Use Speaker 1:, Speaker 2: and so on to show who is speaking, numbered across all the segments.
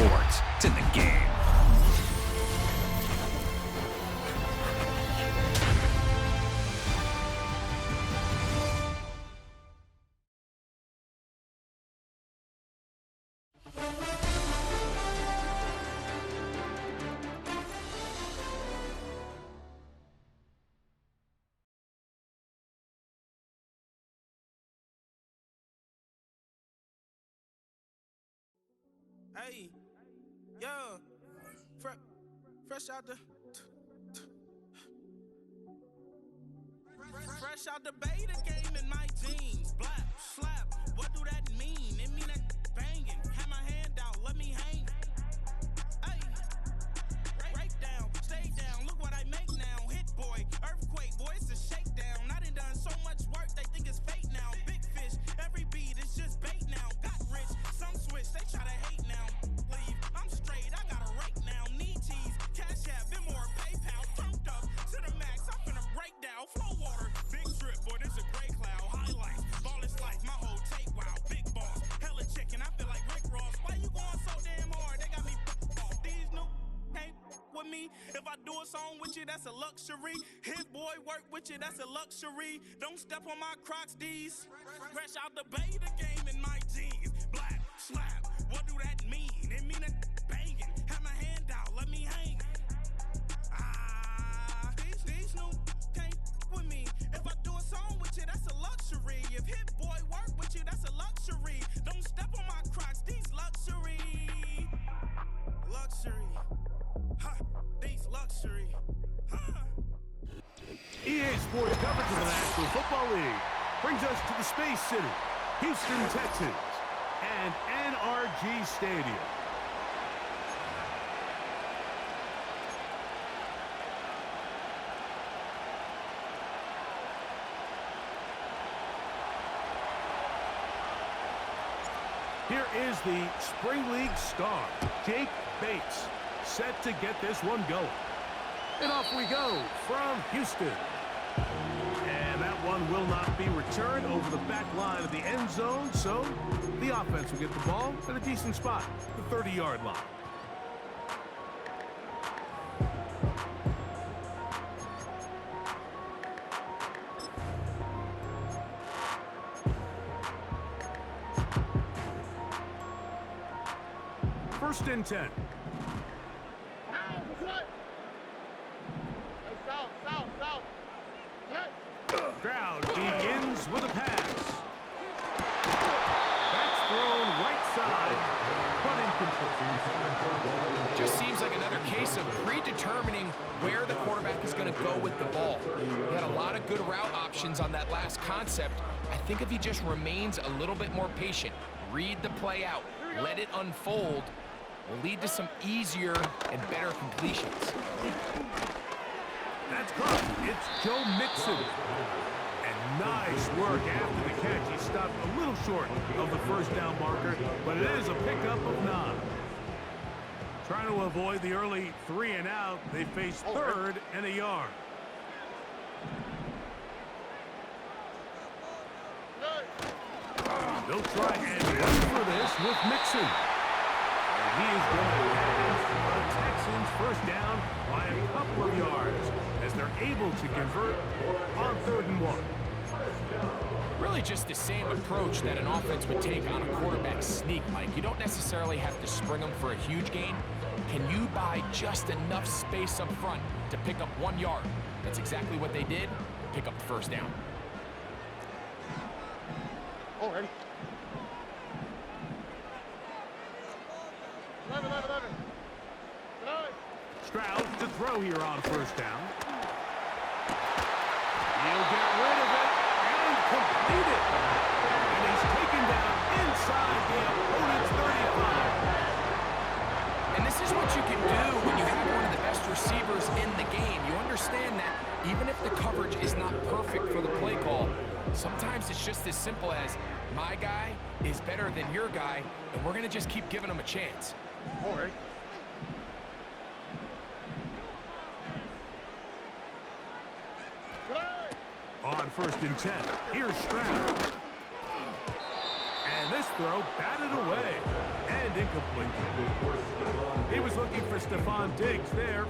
Speaker 1: sports. It's in the game.
Speaker 2: Hey, yeah, fresh out the beta game in my jeans. Blap, slap, what do that mean? It mean that banging. Have my hand out, let me hang. Hey, break down, stay down. Look what I make now. Hit boy, earthquake, boy, it's a shakedown. I done so much work, they think it's fake now. Big fish, every beat is just bait now. Got rich, some switch, they try to hate now. Leave, I'm straight, I got a rake now. Need tease, cash app, been more PayPal. Turned up to the max, I'm finna break down. Flow water, big drip, boy, this a gray cloud. Highlights, ball is life, my whole take, wow. Big boss, hella chicken, I feel like Rick Ross. Why you going so damn hard? They got me off. These new can't with me. If I do a song with you, that's a luxury. Hit boy, work with you, that's a luxury. Don't step on my Crocs, D's. Fresh out the beta game in my jeans. Black, slap, what do that mean? It mean that banging. Have my hand out, let me hang. These new can't with me. If I do a song with you, that's a luxury. If Hit Boy work with you, that's a luxury. Don't step on my Crocs, these luxury. Luxury. Huh, these luxury. Huh.
Speaker 3: EA Sports coverage of the National Football League brings us to the Space City, Houston, Texas, and NRG Stadium. Here is the Spring League star, Jake Bates, set to get this one going. And off we go from Houston. And that one will not be returned over the back line of the end zone, so the offense will get the ball at a decent spot, the 30-yard line. First and 10. Stroud begins with a pass. That's thrown right side, but incomplete.
Speaker 4: Just seems like another case of predetermining where the quarterback is going to go with the ball. He had a lot of good route options on that last concept. I think if he just remains a little bit more patient, read the play out, let it unfold, will lead to some easier and better completions.
Speaker 3: That's caught. It's Joe Mixon. And nice work after the catch. He stopped a little short of the first down marker, but it is a pickup of 9. Trying to avoid the early 3 and out, they face 3rd and a yard. They'll try and run for this with Mixon. And he is going to have the Texans first down by a couple of yards as they're able to convert on 3rd and 1.
Speaker 4: Really just the same approach that an offense would take on a quarterback sneak, Mike. You don't necessarily have to spring them for a huge gain. Can you buy just enough space up front to pick up 1 yard? That's exactly what they did. Pick up the first down.
Speaker 5: Already. 11.
Speaker 3: Stroud to throw here on first down. He'll get rid of it and complete it. And he's taken down inside the opponent's 35.
Speaker 4: And this is what you can do when you have one of the best receivers in the game. You understand that even if the coverage is not perfect for the play call, sometimes it's just as simple as my guy is better than your guy, and we're going to just keep giving him a chance.
Speaker 5: All right.
Speaker 3: On 1st and 10, here's Stroud. And this throw batted away and incomplete. He was looking for Stephon Diggs there.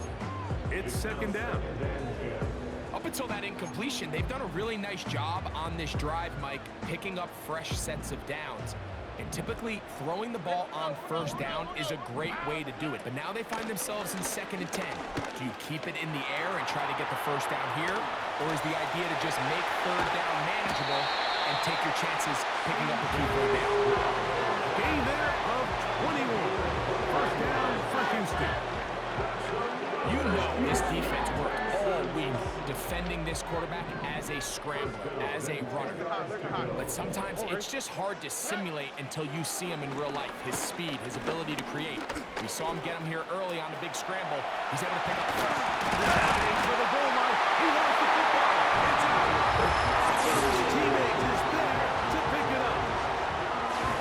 Speaker 3: It's second down.
Speaker 4: Up until that incompletion, they've done a really nice job on this drive, Mike, picking up fresh sets of downs. And typically, throwing the ball on first down is a great way to do it. But now they find themselves in 2nd and 10. Do you keep it in the air and try to get the first down here? Or is the idea to just make 3rd down manageable and take your chances picking up a key 3rd down?
Speaker 3: A gain there of 21. First down for Houston.
Speaker 4: You know this defense worked all week defending this quarterback as a scrambler, as a runner. But sometimes it's just hard to simulate until you see him in real life. His speed, his ability to create. We saw him get him here early on the big scramble. He's able to pick up the first.
Speaker 3: For the goal line. He lost the football. It's out. His teammate is there to pick it up.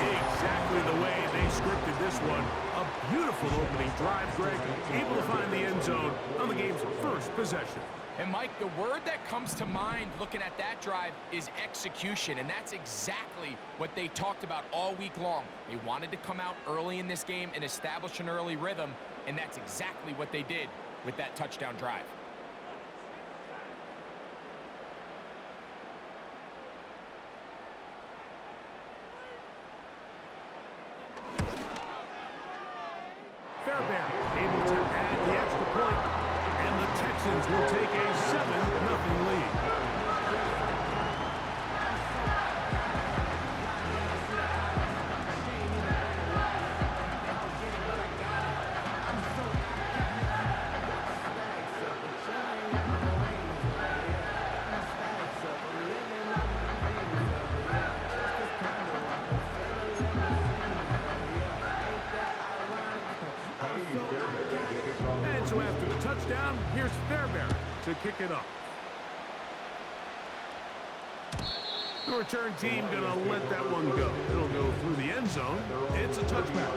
Speaker 3: Exactly the way they scripted this one. A beautiful opening drive, Greg. Able to find the end zone on the game's first possession.
Speaker 4: And Mike, the word that comes to mind looking at that drive is execution, and that's exactly what they talked about all week long. They wanted to come out early in this game and establish an early rhythm, and that's exactly what they did with that touchdown drive.
Speaker 3: Fairbairn able to add the extra point, and the Texans will take a 7-0 lead. And so after the touchdown, here's Fairbairn to kick it up. The return team gonna let that one go. It'll go through the end zone. It's a touchback.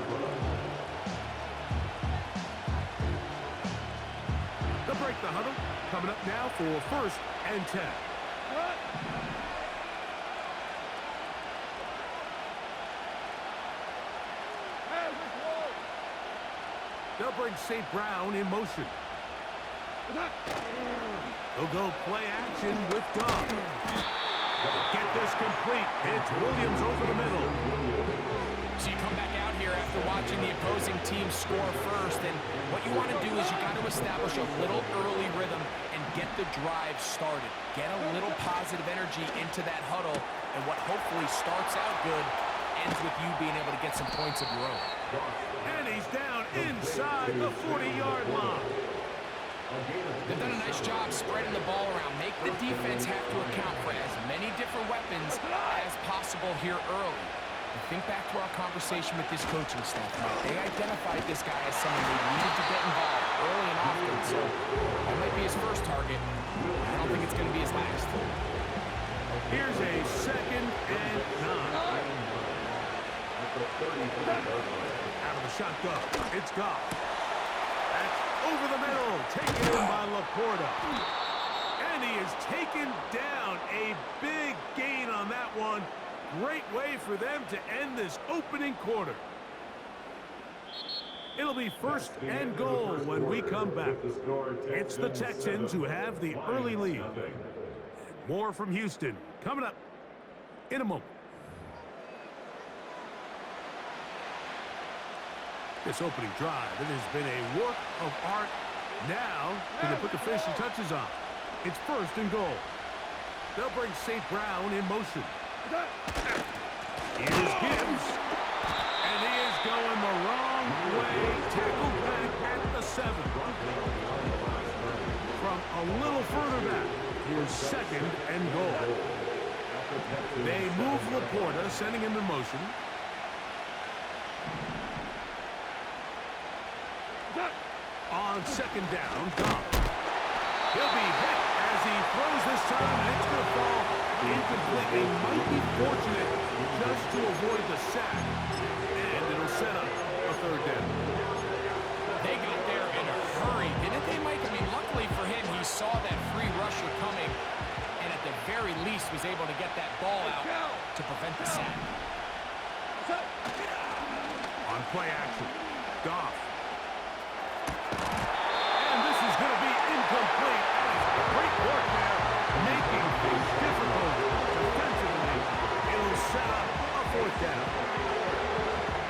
Speaker 3: They'll break the huddle. Coming up now for 1st and 10. They'll bring St. Brown in motion. They'll go play action with Goff. Get this complete. It's Williams over the middle.
Speaker 4: So you come back out here after watching the opposing team score first, and what you want to do is you got to establish a little early rhythm and get the drive started. Get a little positive energy into that huddle, and what hopefully starts out good ends with you being able to get some points of your own.
Speaker 3: And he's down inside the 40-yard line.
Speaker 4: They've done a nice job spreading the ball around. Make the defense have to account for as many different weapons as possible here early. And think back to our conversation with this coaching staff, Mike. They identified this guy as someone they needed to get involved early and often, so that might be his first target. I don't think it's going to be his last.
Speaker 3: Here's a 2nd and 9. Out of the shotgun, it's Goff. That's over the middle, taken in by Laporta. And he is taken down. A big gain on that one. Great way for them to end this opening quarter. It'll be 1st and goal when we come back. It's the Texans who have the early lead. More from Houston coming up in a moment. This opening drive, it has been a work of art. Now, can they put the finishing touches on? It's 1st and goal. They'll bring St. Brown in motion. Here's Gibbs. And he is going the wrong way. Tackled back at the 7. From a little further back, here's 2nd and goal. They move Laporta, sending him in motion. On 2nd down, Goff. He'll be hit as he throws this time, and it's going to fall incomplete. They might be fortunate just to avoid the sack, and it'll set up a 3rd down.
Speaker 4: They got there in a hurry, didn't they, Mike? I mean, luckily for him, he saw that free rusher coming, and at the very least was able to get that ball out to prevent the sack.
Speaker 3: On play action, Goff. And this is going to be incomplete. Great work there, making things difficult defensively. It'll set up a fourth down.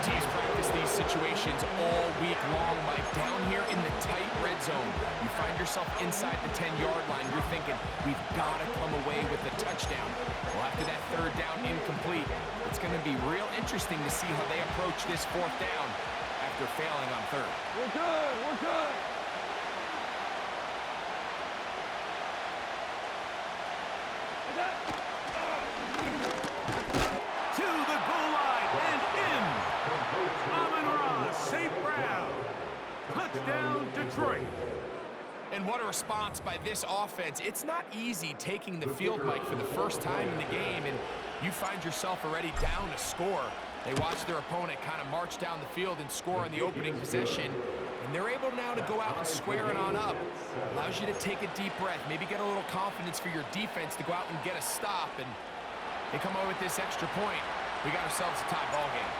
Speaker 4: Teams practice these situations all week long, Mike. Down here in the tight red zone, you find yourself inside the 10-yard line. You're thinking, we've got to come away with a touchdown. Well, after that third down incomplete, it's going to be real interesting to see how they approach this fourth down after failing on third.
Speaker 1: We're good. We're good.
Speaker 3: To the goal line and in. Amon-Ra St. Brown. Touchdown, Detroit.
Speaker 4: And what a response by this offense. It's not easy taking the field, Mike, for the first time in the game, and you find yourself already down a score. They watch their opponent kind of march down the field and score on the opening possession, and they're able now to go out and square it on up. Allows you to take a deep breath, maybe get a little confidence for your defense to go out and get a stop, and they come away with this extra point. We got ourselves a tie ball game.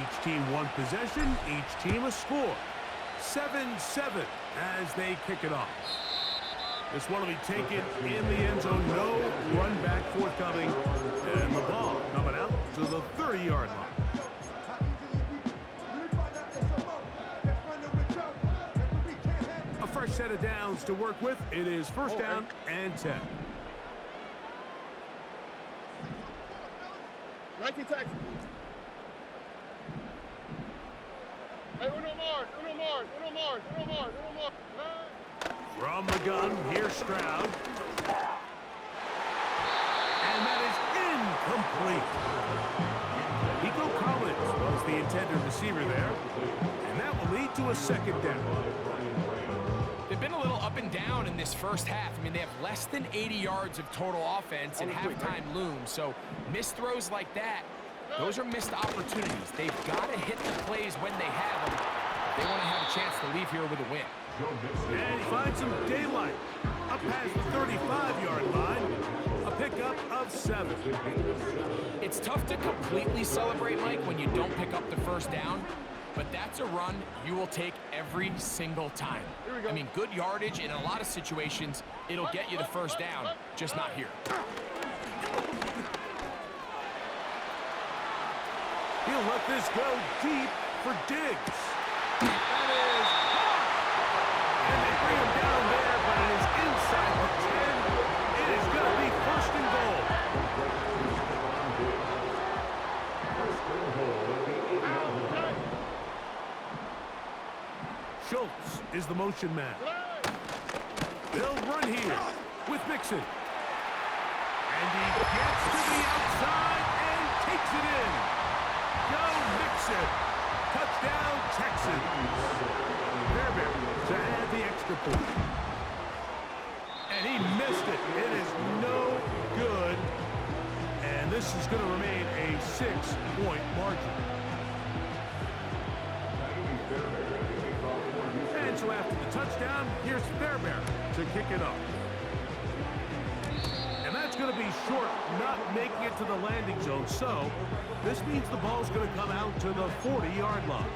Speaker 3: Each team one possession, each team a score. 7-7 as they kick it off. This one will be taken in the end zone. No run back forthcoming. And the ball coming out to the 30-yard line. A fresh set of downs to work with. It is first down and 10.
Speaker 1: Nike Texas. Hey, Uno Mars, Uno Mars, Uno Mars, Uno Mars, Uno Mars.
Speaker 3: From the gun, here's Stroud. And that is incomplete. Nico Collins was the intended receiver there. And that will lead to a second down.
Speaker 4: They've been a little up and down in this first half. I mean, they have less than 80 yards of total offense, and halftime looms. So missed throws like that, those are missed opportunities. They've got to hit the plays when they have them. They want to have a chance to leave here with a win.
Speaker 3: And he finds some daylight up past the 35-yard line. A pickup of 7.
Speaker 4: It's tough to completely celebrate, Mike, when you don't pick up the first down. But that's a run you will take every single time. I mean, good yardage in a lot of situations, it'll get you the first down, just not here.
Speaker 3: He'll let this go deep for Diggs. That is hot. And they bring him down there, but it is inside the 10. It is going to be first and goal. Schultz is the motion man. They'll run here with Mixon. And he gets to the outside and takes it in. Go Mixon. Touchdown, Texans. Fairbairn to add the extra point. And he missed it. It is no good. And this is going to remain a 6-point margin. And so after the touchdown, here's Fairbairn to kick it up. And that's going to be short, not making it to the landing zone. So this means the ball's going to come out to the 40-yard line.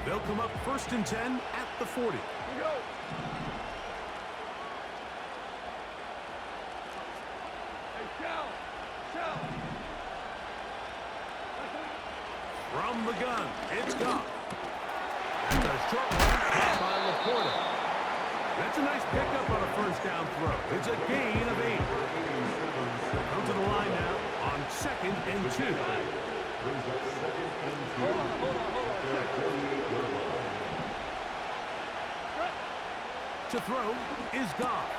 Speaker 3: They'll come up first and 10 at the 40.
Speaker 1: Here we go. Hey, Shell.
Speaker 3: From the gun, it's Goff. And a short one by Laporta. That's a nice pickup on a first down throw. It's a gain of 8. Come to the line now on 2nd and 2. To throw is Goff.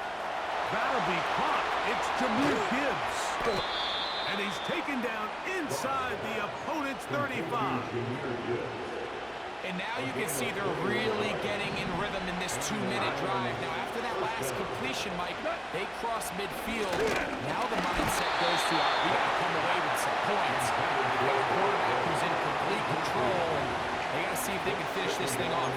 Speaker 3: That'll be caught. It's Jahmyr Gibbs. And he's taken down inside the opponent's 35.
Speaker 4: And now you can see they're really getting in rhythm in this 2-minute drive. Now, after that last completion, Mike, they cross midfield. Now the mindset goes to, we got to come away with some points. We've got a quarterback who's in complete control, and they got to see if they can finish this thing off.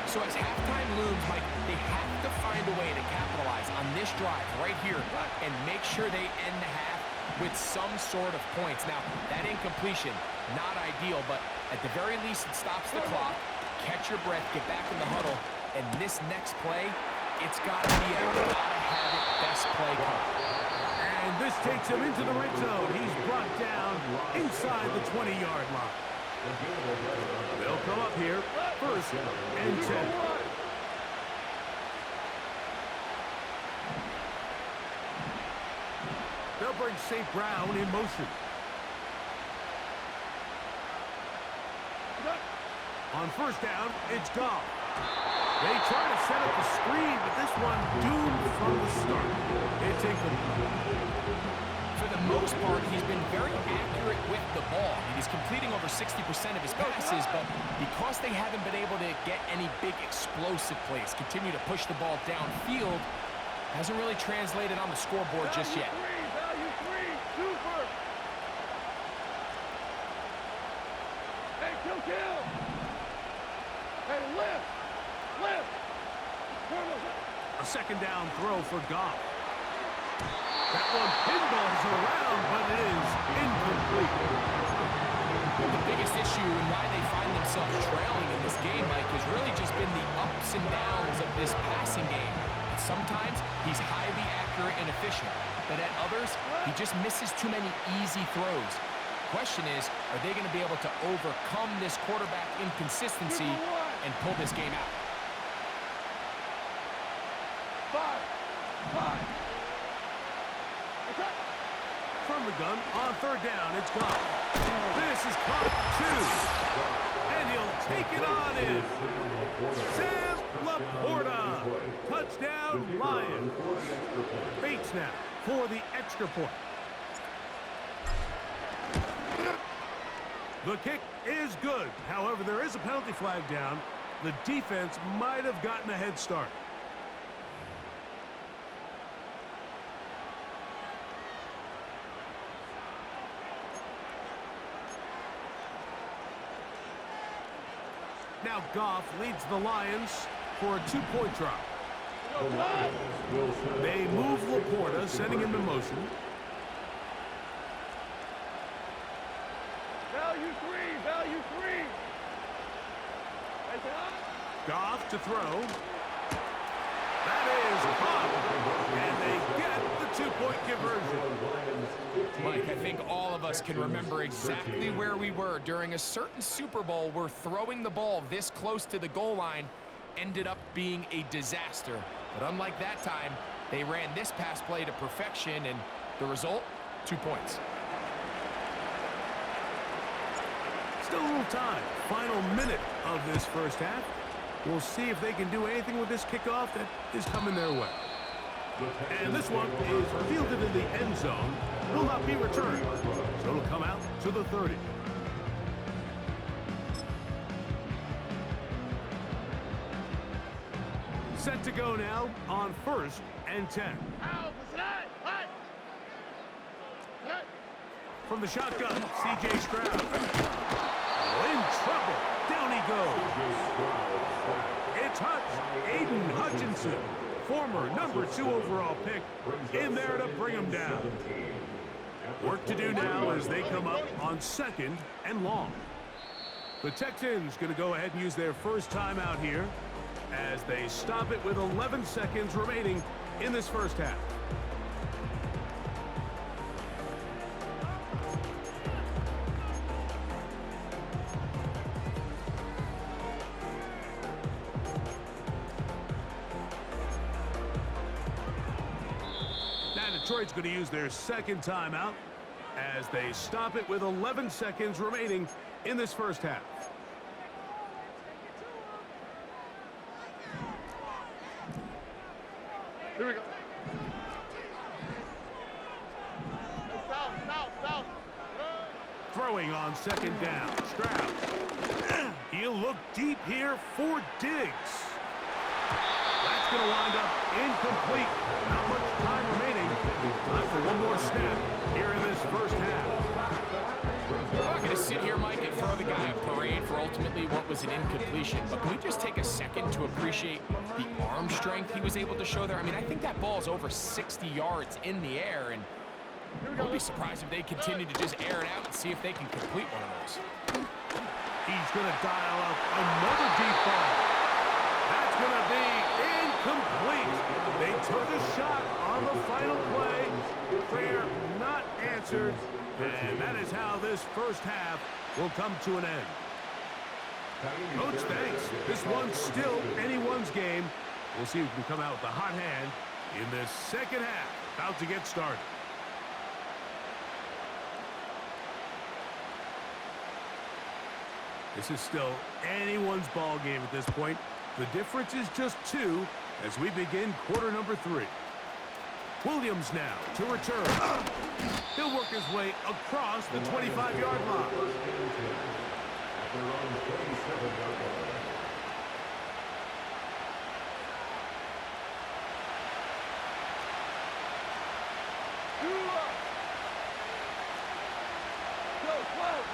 Speaker 4: So as halftime looms, Mike, they have to find a way to capitalize on this drive right here and make sure they end the half with some sort of points. Now, that incompletion, not ideal, but at the very least, it stops the clock. Catch your breath, get back in the huddle, and this next play, it's got to be a gotta-have-it best play call.
Speaker 3: And this takes him into the red zone. He's brought down inside the 20-yard line. They'll come up here, 1st and 10. They'll bring St. Brown in motion. On 1st down, it's Goff. They try to set up the screen, but this one doomed from the start. It's incomplete.
Speaker 4: For the most part, he's been very accurate with the ball. He's completing over 60% of his passes, but because they haven't been able to get any big explosive plays, continue to push the ball downfield, hasn't really translated on the scoreboard just yet.
Speaker 1: Value three, super. Hey, kill. Hey, lift.
Speaker 3: A 2nd down throw for Goff. That one pinballs around, but it is incomplete.
Speaker 4: The biggest issue and why they find themselves trailing in this game, Mike, has really just been the ups and downs of this passing game. And sometimes he's highly accurate and efficient, but at others, he just misses too many easy throws. Question is, are they going to be able to overcome this quarterback inconsistency and pull this game out?
Speaker 1: Five.
Speaker 3: From the gun, on 3rd down, it's Goff. This is caught 2. And he'll take it on in. Sam Laporta. Touchdown, Lions. Bates now for the extra point. The kick is good. However, there is a penalty flag down. The defense might have gotten a head start. Now Goff leads the Lions for a 2-point drop. They move Laporta, sending him in motion.
Speaker 1: Value three.
Speaker 3: Goff to throw. That is caught. And they get the 2-point conversion.
Speaker 4: Mike, I think all of us can remember exactly where we were during a certain Super Bowl where throwing the ball this close to the goal line ended up being a disaster. But unlike that time, they ran this pass play to perfection, and the result, 2 points.
Speaker 3: Still a little time. Final minute of this 1st half. We'll see if they can do anything with this kickoff that is coming their way. And this one is fielded in the end zone. Will not be returned. So it'll come out to the 30. Set to go now on 1st and 10. From the shotgun, C.J. Stroud. In trouble. Down he goes. It's Aiden Hutchinson, former number 2 overall pick, in there to bring him down. Work to do now as they come up on 2nd and long. The Texans going to go ahead and use their first timeout here as they stop it with 11 seconds remaining in this 1st half. Detroit's going to use their 2nd timeout as they stop it with 11 seconds remaining in this 1st half.
Speaker 1: Here we go. South.
Speaker 3: Throwing on 2nd down. Stroud. He'll look deep here for Diggs. That's going to wind up incomplete. Not much time remaining. Time for one more snap here in this 1st half.
Speaker 4: I'm not going to sit here, Mike, and throw the guy a parade for ultimately what was an incompletion, but can we just take a second to appreciate the arm strength he was able to show there? I mean, I think that ball is over 60 yards in the air, and Won't be surprised if they continue to just air it out and see if they can complete one of those.
Speaker 3: He's going to dial up another deep ball. That's going to be incomplete. They took a shot on the final play. Prayer not answered. And that is how this first half will come to an end. Coach, thanks. This one's still anyone's game. We'll see who can come out with a hot hand in this second half. About to get started. This is still anyone's ball game at this point. The difference is just 2 as we begin quarter number 3. Williams now to return. He'll work his way across the 25-yard line.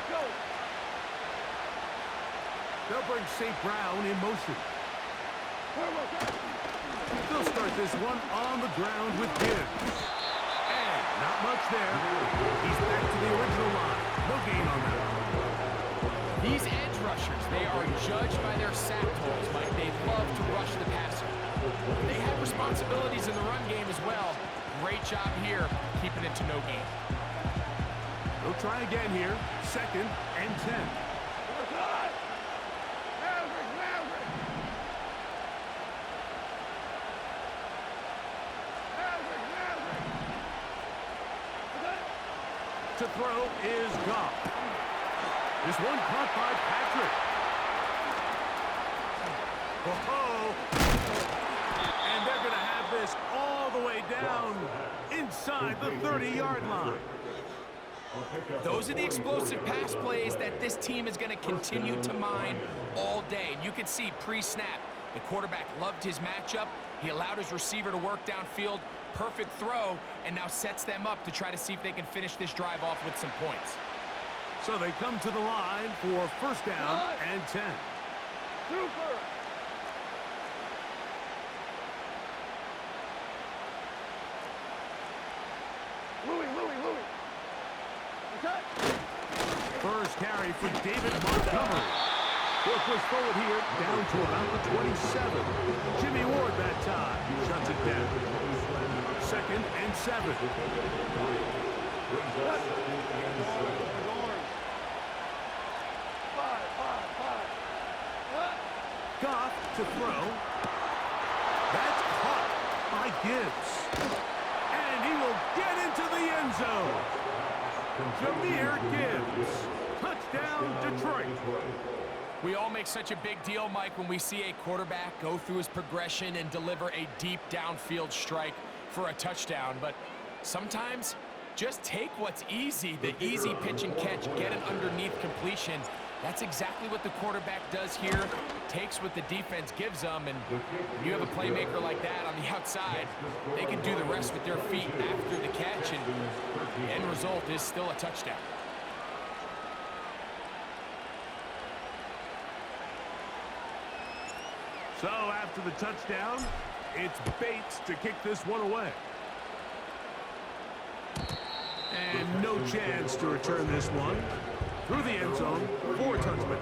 Speaker 1: Go.
Speaker 3: They'll bring St. Brown in motion. They'll start this one on the ground with Gibbs. And not much there. He's back to the original line. No gain on that one.
Speaker 4: These edge rushers, they are judged by their sack totals, Mike. They love to rush the passer. They have responsibilities in the run game as well. Great job here, keeping it to no gain.
Speaker 3: They'll try again here. 2nd and 10. To throw is Goff. This one caught by Patrick. Oh, and they're going to have this all the way down inside the 30-yard line.
Speaker 4: Those are the explosive pass plays that this team is going to continue to mine all day. You can see pre-snap, the quarterback loved his matchup. He allowed his receiver to work downfield. Perfect throw, and now sets them up to try to see if they can finish this drive off with some points.
Speaker 3: So they come to the line for 1st down and 10.
Speaker 1: Super. Louis. Okay.
Speaker 3: First carry for David Montgomery. He'll push forward here down to about the 27. Jimmy Ward that time shuts it down. 2nd and 7. Goff to throw. That's caught by Gibbs. And he will get into the end zone. Jahmyr Gibbs. Touchdown, Detroit.
Speaker 4: We all make such a big deal, Mike, when we see a quarterback go through his progression and deliver a deep downfield strike for a touchdown. But sometimes just take what's easy, the easy pitch and catch, get an underneath completion. That's exactly what the quarterback does here. Takes what the defense gives them, and when you have a playmaker like that on the outside, they can do the rest with their feet after the catch, and the end result is still a touchdown.
Speaker 3: So after the touchdown, it's Bates to kick this one away. And no chance to return this one through the end zone for a touchdown.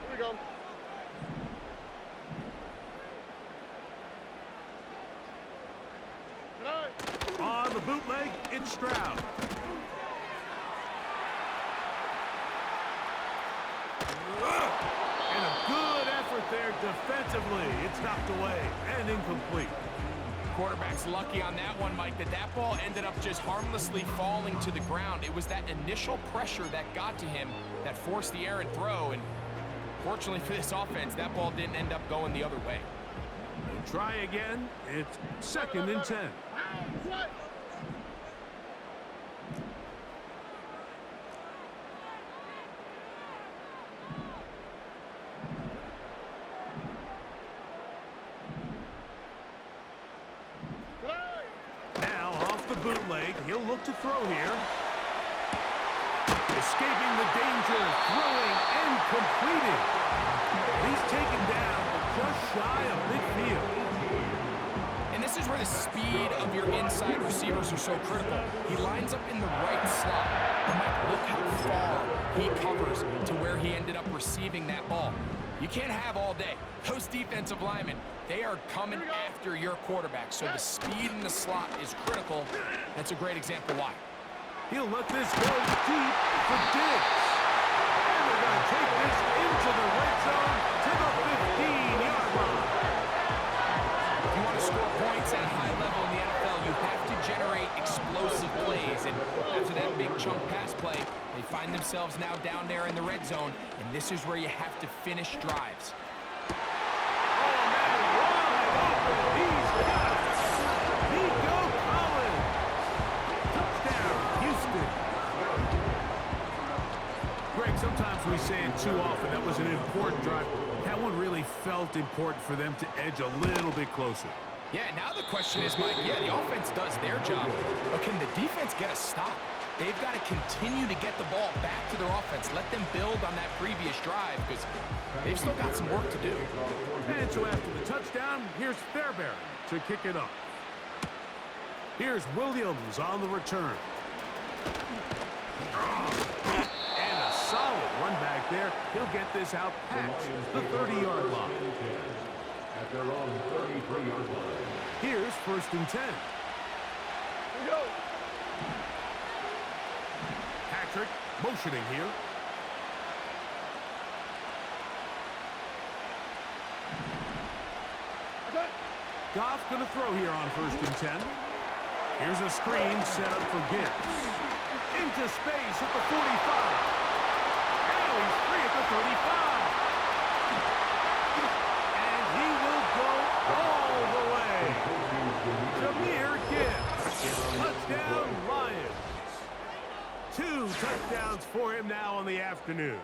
Speaker 1: Here we go.
Speaker 3: On the bootleg, it's Stroud. And a good effort there defensively. It's knocked away and incomplete.
Speaker 4: Quarterback's lucky on that one, Mike, that ball ended up just harmlessly falling to the ground. It was that initial pressure that got to him that forced the errant throw, and fortunately for this offense, that ball didn't end up going the other way.
Speaker 3: Try again. It's 2nd and 10. Now off the bootleg, he'll look to throw here. Escaping the danger, throwing and
Speaker 4: are so critical. He lines up in the right slot. But Mike, look how far he covers to where he ended up receiving that ball. You can't have all day. Those defensive linemen, they are coming after your quarterback. So the speed in the slot is critical. That's a great example why.
Speaker 3: He'll let this go deep for Diggs. And they're going to take this into the red zone to the 15-yard line.
Speaker 4: If you want to score points at a high level in the NFL, you have to generate explosive plays. And after that big chunk pass play, they find themselves now down there in the red zone. And this is where you have to finish drives.
Speaker 3: Oh, man, wide open. He's got it. Nico Collins. Touchdown, Houston. Greg, sometimes we say it too often. That was an important drive. That one really felt important for them to edge a little bit closer.
Speaker 4: Yeah, now the question is, Mike, yeah, the offense does their job, but can the defense get a stop? They've got to continue to get the ball back to their offense. Let them build on that previous drive because they've still got some work to do.
Speaker 3: And so after the touchdown, here's Fairbairn to kick it up. Here's Williams on the return. And a solid run back there. He'll get this out past the 30-yard line.
Speaker 5: At their own 33-yard line.
Speaker 3: Here's 1st and 10.
Speaker 1: Here we go.
Speaker 3: Patrick motioning here.
Speaker 1: Okay.
Speaker 3: Goff going to throw here on 1st and 10. Here's a screen set up for Gibbs. Into space at the 45. Now he's free at the 35. And he will go all the way. Jahmyr Gibbs. Touchdown, Lions. 2 touchdowns for him now on the afternoon.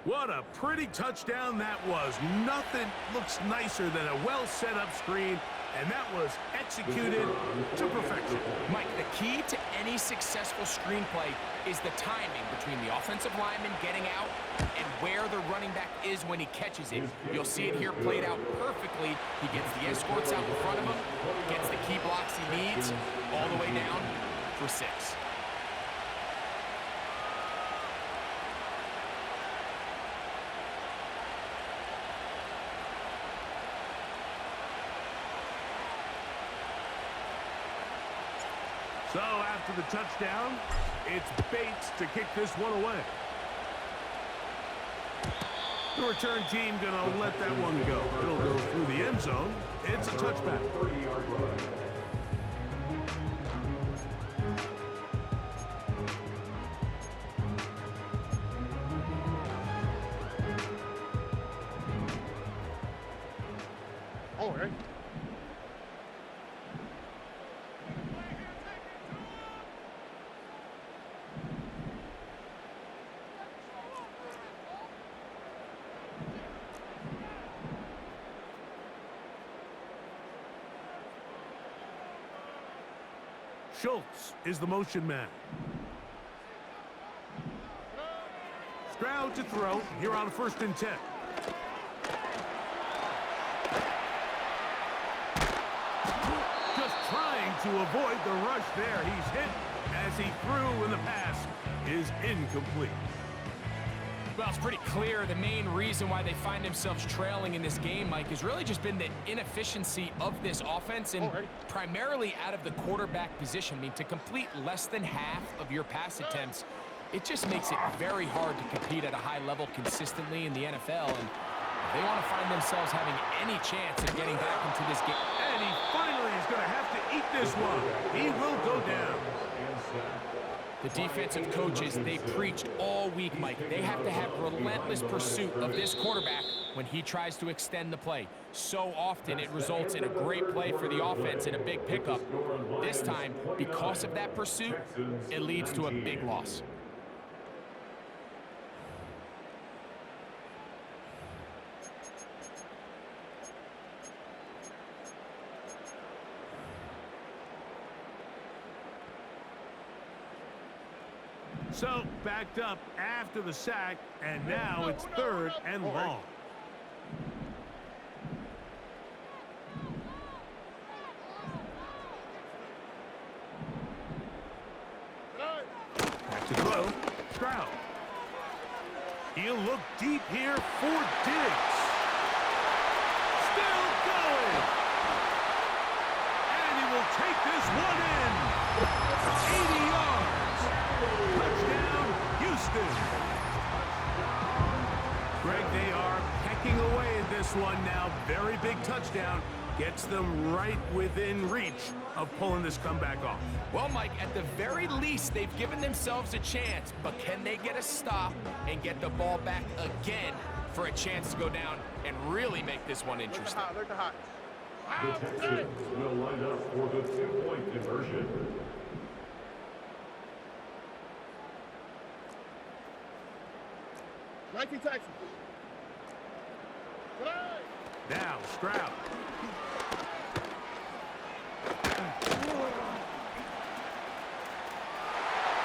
Speaker 3: What a pretty touchdown that was. Nothing looks nicer than a well-set-up screen, and that was executed to perfection.
Speaker 4: Mike, the key to any successful screenplay is the timing between the offensive lineman getting out and where the running back is when he catches it. You'll see it here played out perfectly. He gets the escorts out in front of him, gets the key blocks he needs, all the way down for 6.
Speaker 3: So after the touchdown, it's Bates to kick this one away. The return team gonna let that one go. It'll go through the end zone. It's a touchback.
Speaker 5: 30-yard line.
Speaker 1: Oh, okay.
Speaker 3: Schultz is the motion man. Stroud to throw here on 1st and 10. Just trying to avoid the rush there. He's hit as he threw, and the pass is incomplete.
Speaker 4: Well, it's pretty clear the main reason why they find themselves trailing in this game, Mike, has really just been the inefficiency of this offense and primarily out of the quarterback position. I mean, to complete less than half of your pass attempts, it just makes it very hard to compete at a high level consistently in the NFL. And if they want to find themselves having any chance of getting back into this game.
Speaker 3: And he finally is going to have to eat this one. He will go down.
Speaker 4: The defensive coaches, they preached all week, Mike. They have to have relentless pursuit of this quarterback when he tries to extend the play. So often it results in a great play for the offense and a big pickup. This time, because of that pursuit, it leads to a big loss.
Speaker 3: So, backed up after the sack, and now it's 3rd and long. To throw, Stroud. He'll look deep here for Diggs. Still going. And he will take this one in. 80 yards. Touchdown, Houston. Greg, they are pecking away at this one now. Very big touchdown. Gets them right within reach of pulling this comeback off.
Speaker 4: Well, Mike, at the very least, they've given themselves a chance, but can they get a stop and get the ball back again for a chance to go down and really make this one interesting?
Speaker 1: Look at hot.
Speaker 5: The Texans will line up for the two-point conversion.
Speaker 1: Nike Texans.
Speaker 3: Now, Stroud.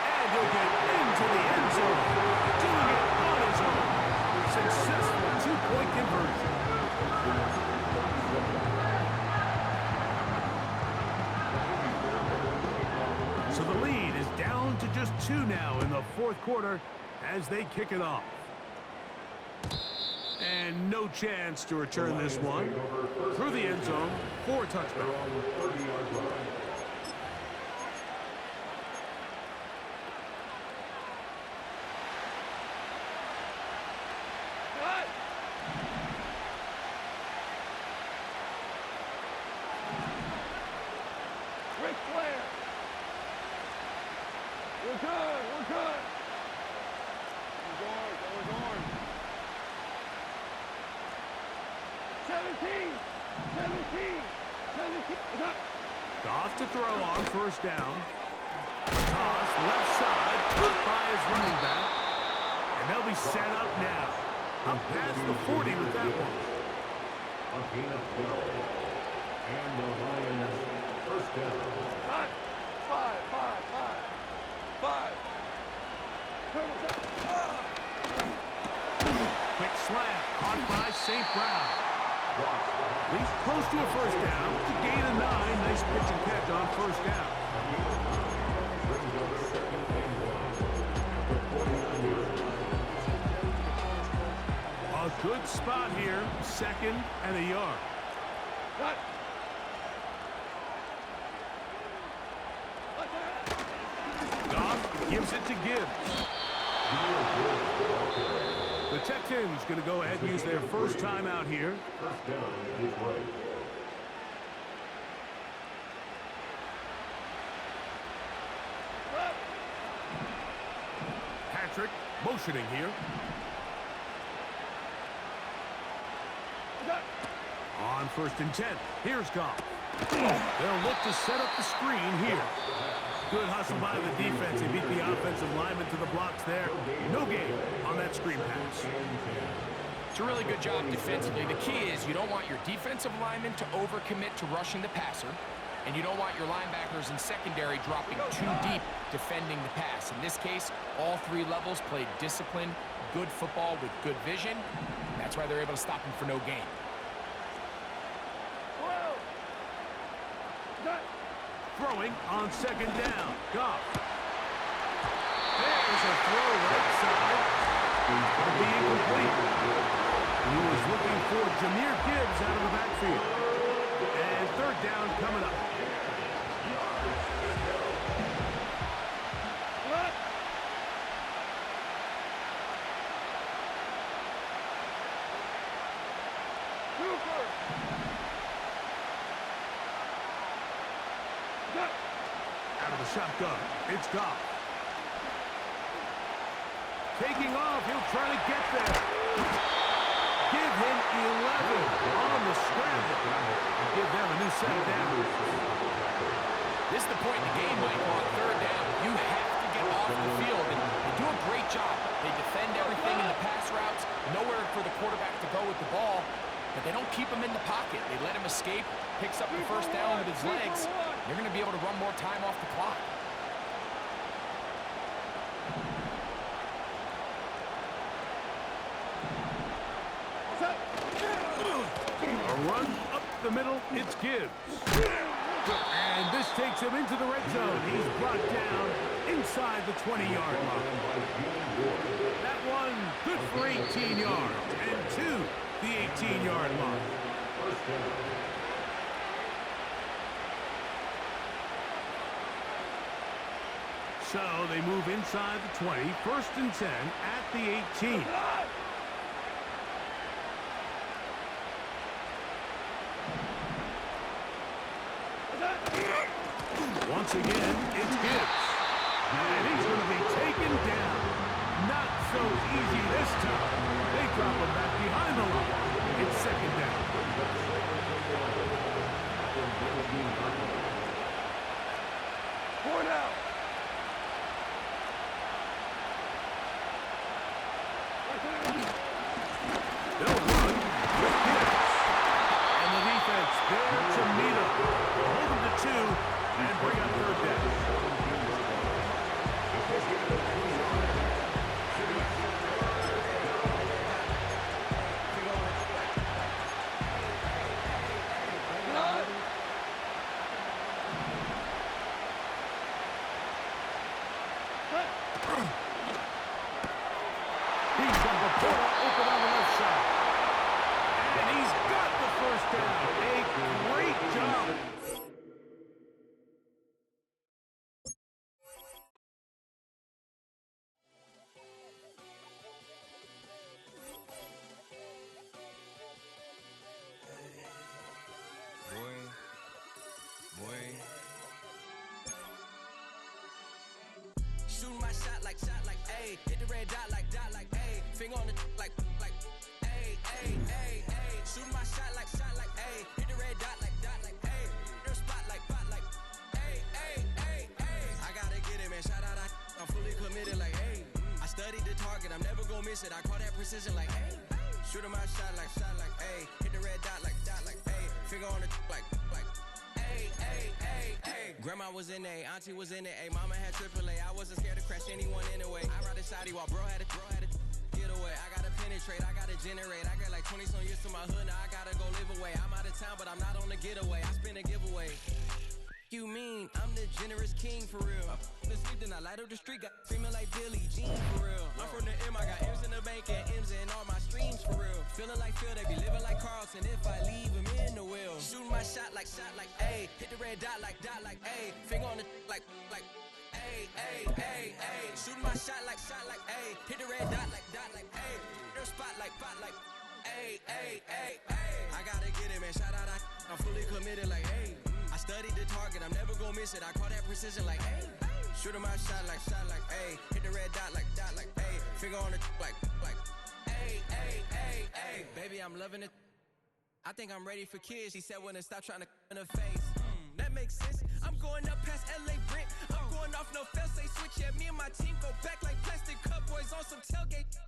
Speaker 3: And he'll get into the end zone. Doing it on his own. Successful two-point conversion. So the lead is down to just 2 now in the fourth quarter as they kick it off. And no chance to return this one. Through the end zone for a touchdown.
Speaker 1: Ric Flair. We're good. We're good. We're going. 17.
Speaker 3: Goff to throw on first down. Toss left side, put by his running back. And they'll be set up now. Up past the 40 with that one.
Speaker 5: A gain of 12. And the Lions first down.
Speaker 1: 5.
Speaker 3: Quick slam, caught by St. Brown. He's close to a first down. To gain a 9. Nice pitch and catch on first down. A good spot here. 2nd and a yard. Goff gives it to Gibbs. The Texans going to go ahead and use their first time out here.
Speaker 5: First down is right.
Speaker 3: Patrick motioning here. On 1st and 10. Here's Goff. They'll look to set up the screen here. Good hustle by the defense. They beat the offensive lineman to the blocks there. No gain on that screen pass.
Speaker 4: It's a really good job defensively. The key is you don't want your defensive lineman to overcommit to rushing the passer, and you don't want your linebackers in secondary dropping too deep defending the pass. In this case, all 3 levels played disciplined, good football with good vision. That's why they're able to stop him for no gain.
Speaker 3: Throwing on 2nd down. Goff. There's a throw right side. It'll be incomplete. He was looking for Jahmyr Gibbs out of the backfield. And 3rd down coming up. Out of the shotgun, it's Goff. Taking off, he'll try to get there. Give him 11 on the scramble. And give them a new set of downs.
Speaker 4: This is the point in the game, Mike, on 3rd down. You have to get off the field, and they do a great job. They defend everything in the pass routes, nowhere for the quarterback to go with the ball, but they don't keep him in the pocket. They let him escape, picks up the first down with his legs. You're going to be able to run more time off the clock.
Speaker 3: A run up the middle, it's Gibbs. And this takes him into the red zone. He's brought down inside the 20-yard line. That one good for 18 yards and to the 18-yard line.
Speaker 5: First down.
Speaker 3: So they move inside the 20, 1st and 10 at the 18. Once again, it's Gibbs. And he's going to be taken down. Not so easy this time. They drop him back behind the line. It's 2nd down.
Speaker 1: 4 down.
Speaker 3: They'll run with Gibbs. And the defense there to meet him. Hold him to 2 and bring up 3rd down. He's got the ball open on the left side. And he's got the 1st down. A great job.
Speaker 2: Shooting my shot like, ayy. Hit the red dot like, ayy. Finger on the like, ayy, ayy, ayy, ayy. Shooting my shot like, ayy. Hit the red dot like, ayy. Their spot like, ayy, ayy, ayy, ayy. I gotta get it, man. Shout out, I'm fully committed like, ayy. I studied the target, I'm never gonna miss it. I call that precision like, ayy. Shooting my shot like, ayy. Hit the red dot like, ayy. Finger on the like, ayy, ayy, ayy, ayy. Grandma was in A, auntie was in it, ayy. Mama had AAA. I wasn't scared to crash anyone anyway. I ride a shotty while bro had to get away. I gotta penetrate, I gotta generate. I got like 20 some years to my hood, now I gotta go live away. I'm out of town, but I'm not on the getaway. I spin a giveaway. You mean I'm the generous king for real? I f***ing sleep, then I light up the street, got screaming like Billie Jean for real. I'm from the M, I got M's in the bank and M's in all my streams for real. Feeling like Phil, they be living like Carlton if I leave him in the wheel. Shooting my shot like, ayy. Hit the red dot like, ayy. Finger on the like, ayy, ayy, ayy, ayy. Shooting my shot like, ayy. Hit the red dot like, ayy. Their spot like, ayy, ayy, ayy, ayy. I gotta get it, man. Shout out, I'm fully committed like, ayy. I studied the target, I'm never gonna miss it. I call that precision like, ayy. Shooting my shot like, ayy. Hit the red dot like, ayy. Finger on the like, ayy, ayy, ayy, ayy. Baby, I'm loving it. I think I'm ready for kids. She said when to stop trying to in her face. That makes sense. I'm going up past LA Brent. I'm going off no fail, say switch. Yeah, me and my team go back like plastic cup boys on some tailgate.